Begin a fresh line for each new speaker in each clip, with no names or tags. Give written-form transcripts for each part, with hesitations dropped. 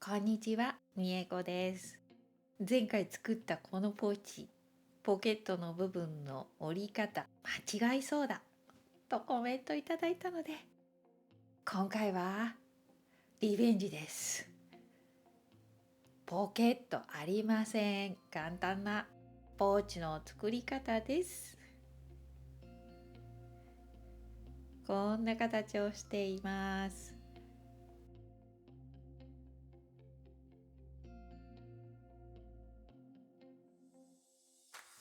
こんにちは、みえこです。前回作ったこのポーチ、ポケットの部分の折り方、間違いそうだとコメントいただいたので、今回はリベンジです。ポケットありません。簡単なポーチの作り方です。こんな形をしています。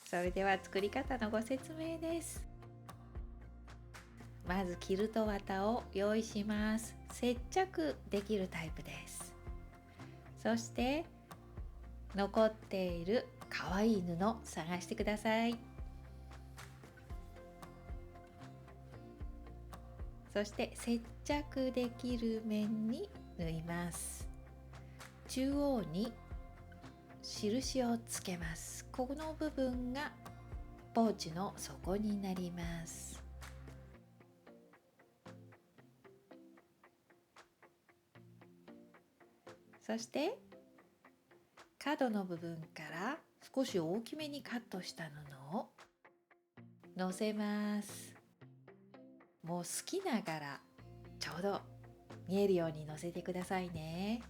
それでは作り方のご説明です。まずキルト綿を用意します。接着できるタイプです。そして残っているかわいい布を探してください。そして接着できる面に縫います。中央に印をつけます。この部分がポーチの底になります。そして角の部分から少し大きめにカットした布をのせます。もう好きな柄ちょうど見えるようにのせてくださいね。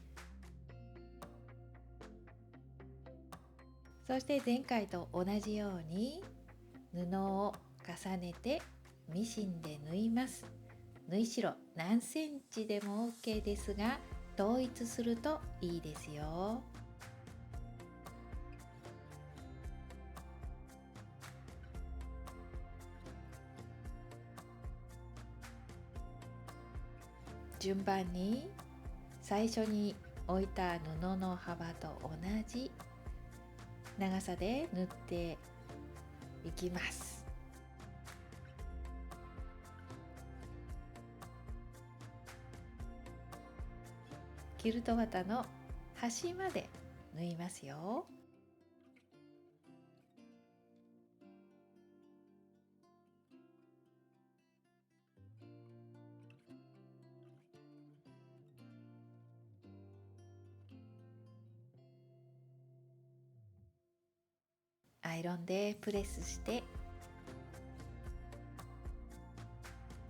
そして前回と同じように布を重ねてミシンで縫います。縫い代何センチでも OK ですが、統一するといいですよ。順番に最初に置いた布の幅と同じ長さで縫っていきます。キルト綿の端まで縫いますよ。アイロンでプレスして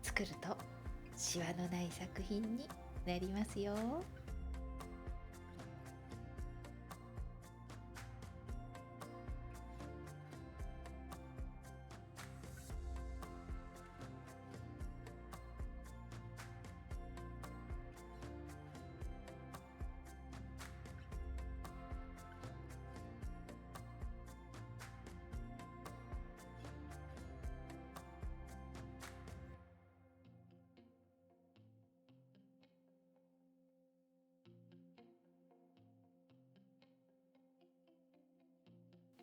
作るとシワのない作品になりますよ。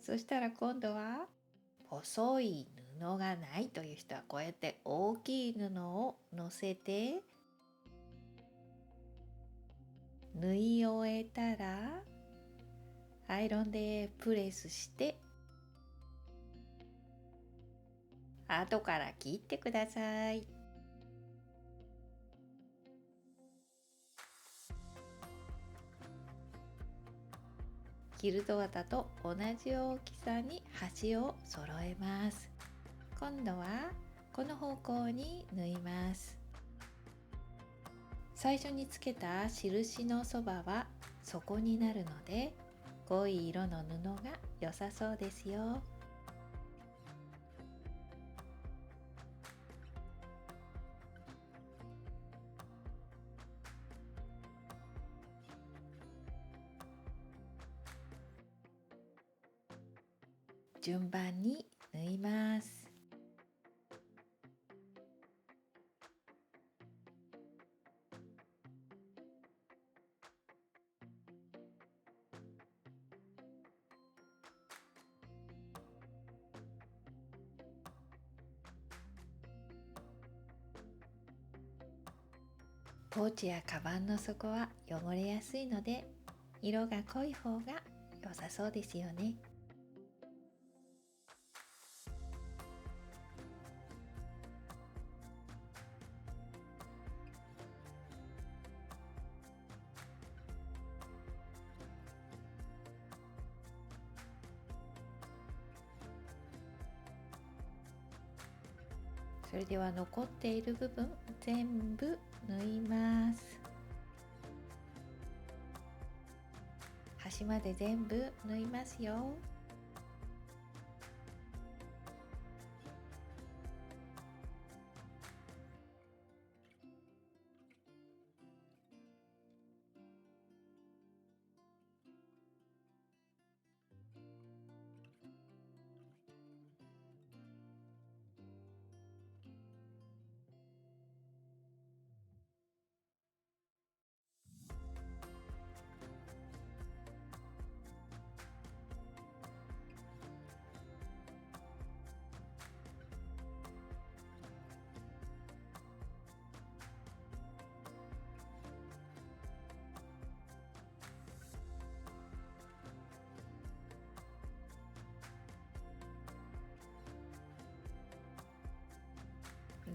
そしたら今度は細い布がないという人はこうやって大きい布をのせて縫い終えたらアイロンでプレスして後から切ってください。キルト綿と同じ大きさに端を揃えます。今度はこの方向に縫います。最初につけた印のそばは底になるので濃い色の布が良さそうですよ。順番に縫います。ポーチやカバンの底は汚れやすいので色が濃い方が良さそうですよね。それでは残っている部分全部縫います。端まで全部縫いますよ。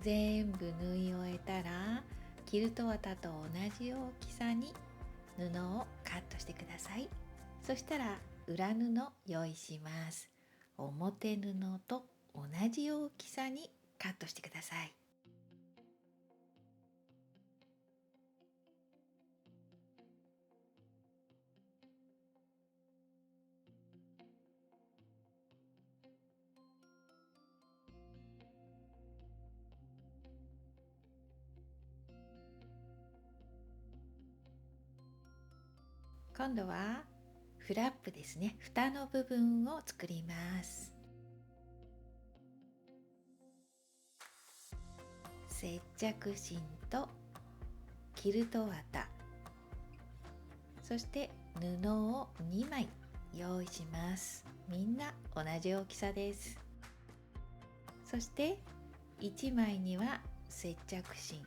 全部縫い終えたら、キルト綿と同じ大きさに布をカットしてください。そしたら裏布用意します。表布と同じ大きさにカットしてください。今度はフラップですね。蓋の部分を作ります。接着芯とキルト綿、そして布を2枚用意します。みんな同じ大きさです。そして1枚には接着芯、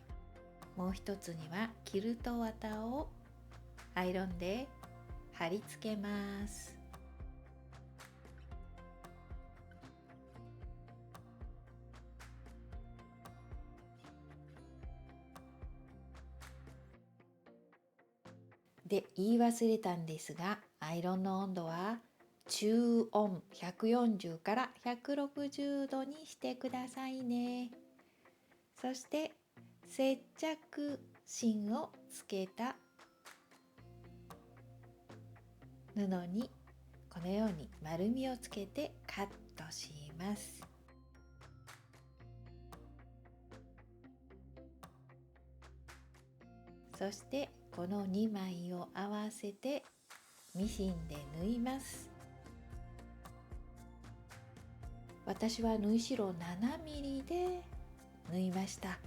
もう一つにはキルト綿をアイロンで貼り付けます。で、言い忘れたんですが、アイロンの温度は中温140から160度にしてくださいね。そして接着芯をつけた布にこのように丸みをつけてカットします。そしてこの2枚を合わせてミシンで縫います。私は縫い代7ミリで縫いました。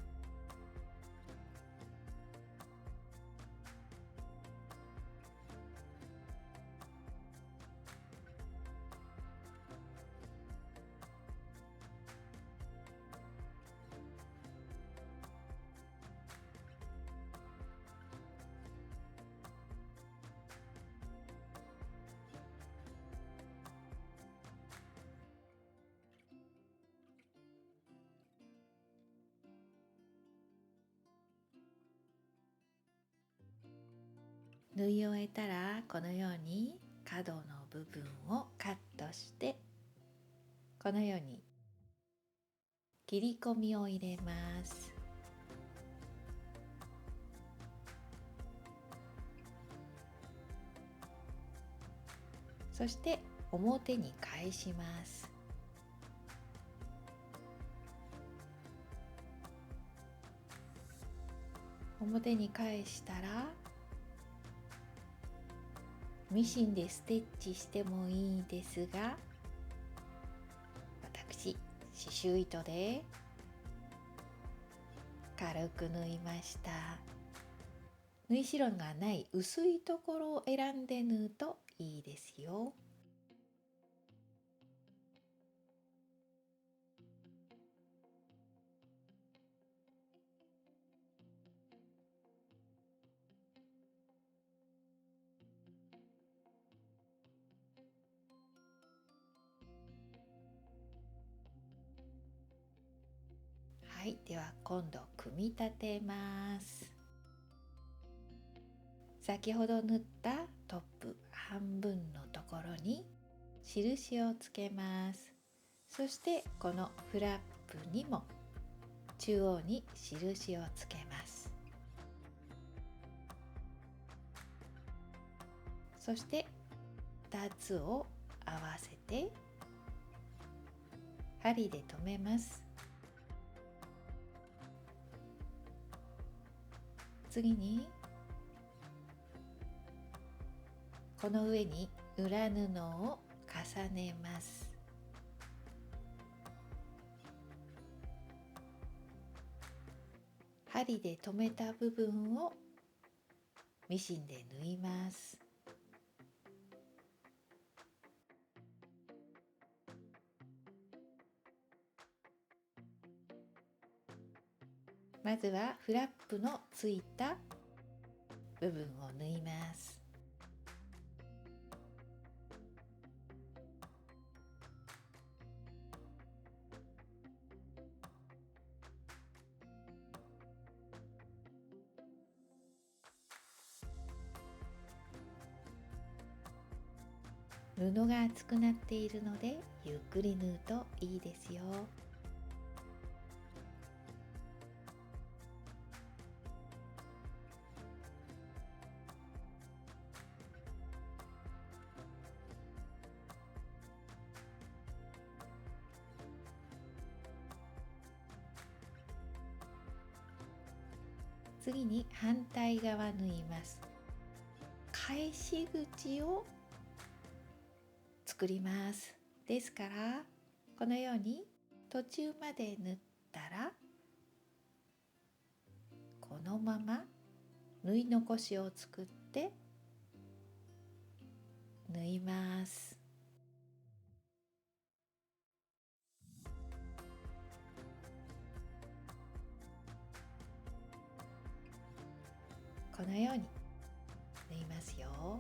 縫い終えたらこのように角の部分をカットして、このように切り込みを入れます。そして表に返します。表に返したらミシンでステッチしてもいいですが、私刺繍糸で軽く縫いました。縫い代がない薄いところを選んで縫うといいですよ。はい、では今度組み立てます。先ほど縫ったトップ半分のところに印をつけます。そしてこのフラップにも中央に印をつけます。そして2つを合わせて針で留めます。次にこの上に裏布を重ねます。針で留めた部分をミシンで縫います。まずはフラップのついた部分を縫います。布が厚くなっているのでゆっくり縫うといいですよ。次に反対側縫います。返し口を作ります。ですからこのように途中まで縫ったらこのまま縫い残しを作って縫います。このように縫いますよ。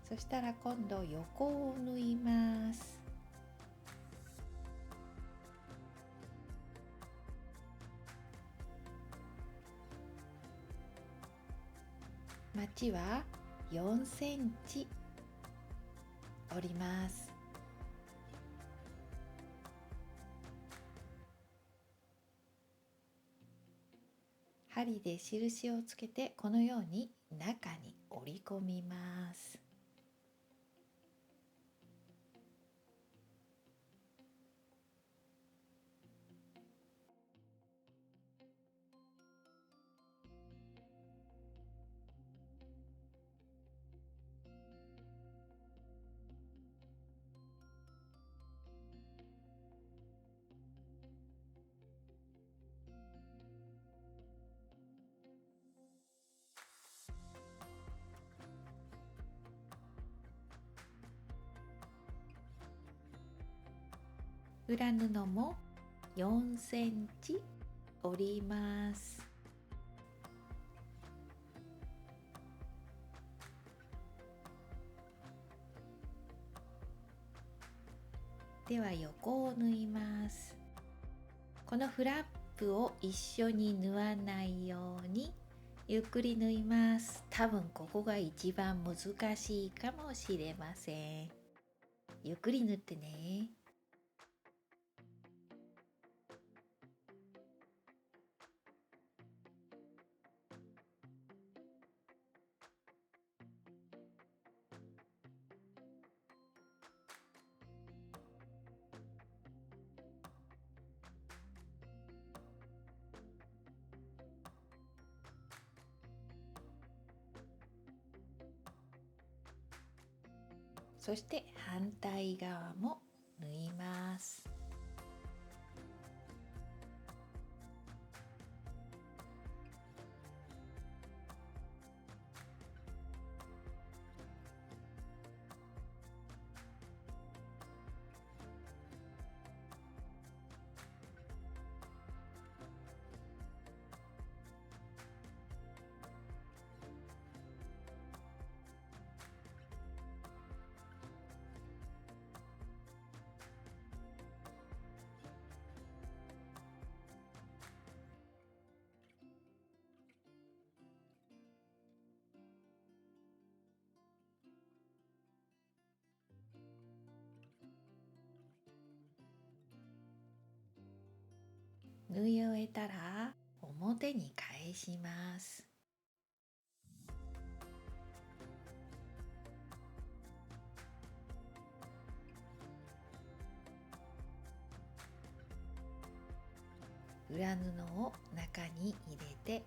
そしたら今度横を縫います。まちは4センチ折ります。針で印をつけてこのように中に折り込みます。裏布も4センチ折ります。では横を縫います。このフラップを一緒に縫わないようにゆっくり縫います。多分ここが一番難しいかもしれません。ゆっくり縫ってね。そして反対側も縫います。縫い終えたら表に返します。裏布を中に入れて、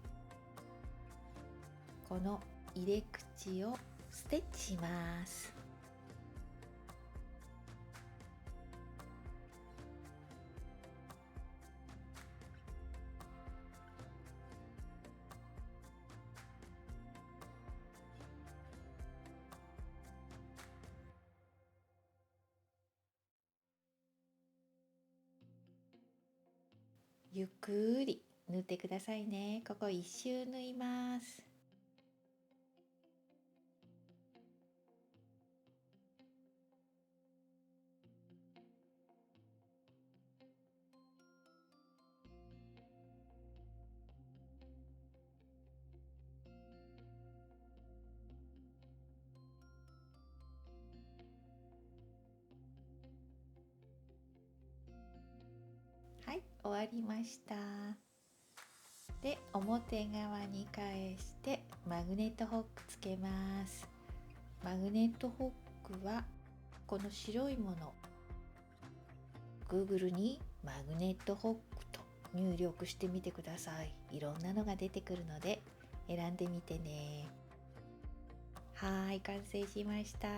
この入れ口をステッチします。ゆっくり縫ってくださいね。ここ一周縫います。はい、終わりました。で、表側に返してマグネットホックつけます。マグネットホックはこの白いもの、Google にマグネットホックと入力してみてください。いろんなのが出てくるので選んでみてね。はい、完成しました。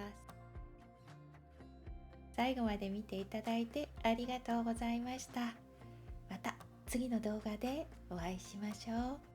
最後まで見ていただいてありがとうございました。また次の動画でお会いしましょう。